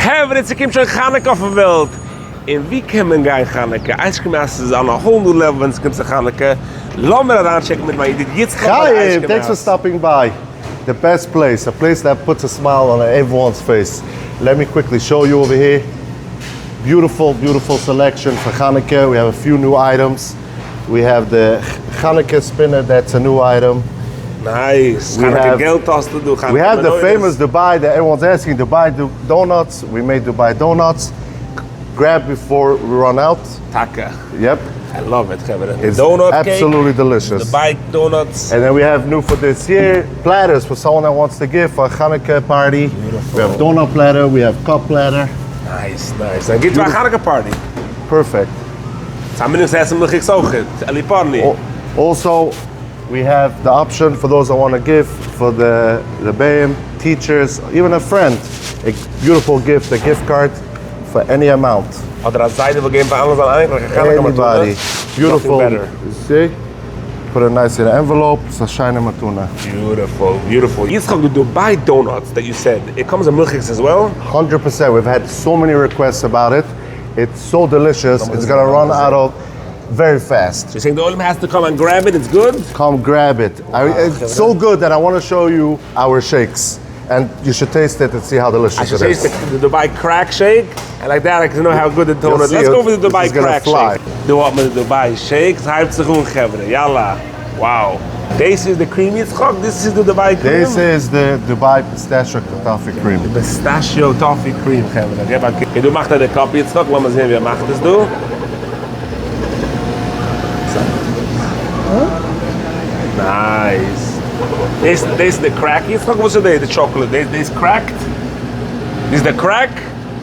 It's a Chanukah of the world. In wie can man go Chanukah? Ice cream house is on a whole new level when it comes to Chanukah. Lass me that check with my Chaim, thanks for stopping by. The best place, a place that puts a smile on everyone's face. Let me quickly show you over here. Beautiful, beautiful selection for Chanukah. We have a few new items. We have the Chanukah spinner, that's a new item. Nice. We have the famous Dubai that everyone's asking, Dubai donuts. We made Dubai donuts. Grab before we run out. Taka. Yep. I love it. It's donut absolutely cake, delicious. Dubai donuts. And then we have new for this year, platters for someone that wants to give for a Chanukah party. Beautiful. We have donut platter, we have cup platter. Nice, nice. And get to a Chanukah party. Perfect. Also, we have the option for those that want to give for the BAM, teachers, even a friend. A beautiful gift, a gift card for any amount. Anybody. Beautiful. You see? Put it nice in an envelope. It's a shiny matuna. Beautiful, beautiful. Yitzchak, the Dubai donuts that you said, it comes in milchiks as well? 100%. We've had so many requests about it. It's so delicious. It's going to run out of very fast. So you're saying the olim has to come and grab it, it's good? Come grab it. It's so good that I want to show you our shakes. And you should taste it and see how delicious it is. I should taste the Dubai crack shake. And like that, I can know how good the donut is. Let's go for the Dubai crack shake. Do what with the Dubai shakes. Yalla. Wow. This is the cream Yitzchak. This is the Dubai cream. This is the Dubai pistachio toffee cream. The pistachio toffee cream. Okay, du machst da den Kopf Yitzchak. Lass mal sehen, wie macht das du. Nice. This is the crack. Yitzchak, what's the chocolate? This cracked? This is the crack?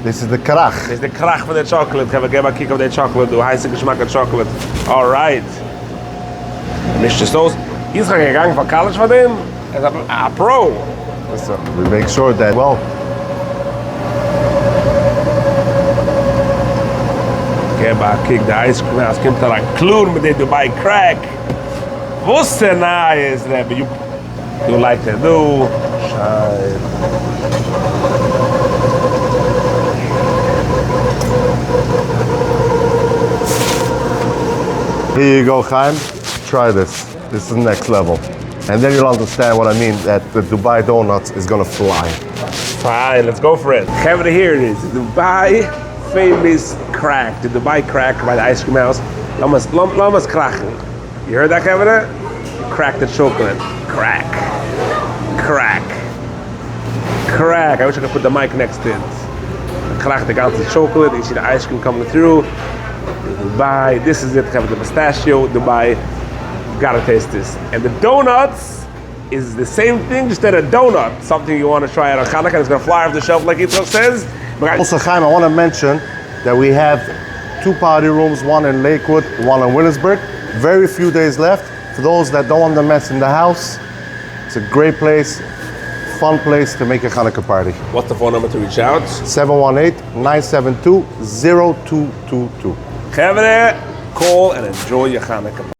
This is the krach. This is the krach for the chocolate. Have a give a kick of the chocolate. Do heiße Geschmack of chocolate. All right. Mr. Sauce. He's gegangen for college for them. As a pro. So we make sure that Give a kick the ice cream house. Kommt da klur mit dem Dubai crack. Wusste nice, but you like to do. Shine. Here you go, Chaim. Try this. This is next level. And then you'll understand what I mean, that the Dubai donuts is gonna fly. Fine, let's go for it. Kevin, here it is. The Dubai famous crack. The Dubai crack by the ice cream house. Lamas krachen. You heard that, Kevin? Crack the chocolate. Crack. Crack. Crack. I wish I could put the mic next to it. Crack the ganze chocolate. You see the ice cream coming through. Dubai. This is it. Have the pistachio. Dubai. Gotta taste this. And the donuts is the same thing, just that a donut. Something you want to try out on Chanukah. It's gonna fly off the shelf like Yitzchak says. Also, Chaim, I want to mention that we have 2 party rooms, one in Lakewood, one in Williamsburg. Very few days left. For those that don't want to mess in the house, it's a great place, fun place to make a Chanukah party. What's the phone number to reach out? 718-972-0222. Kevin, call and enjoy your Chanukah.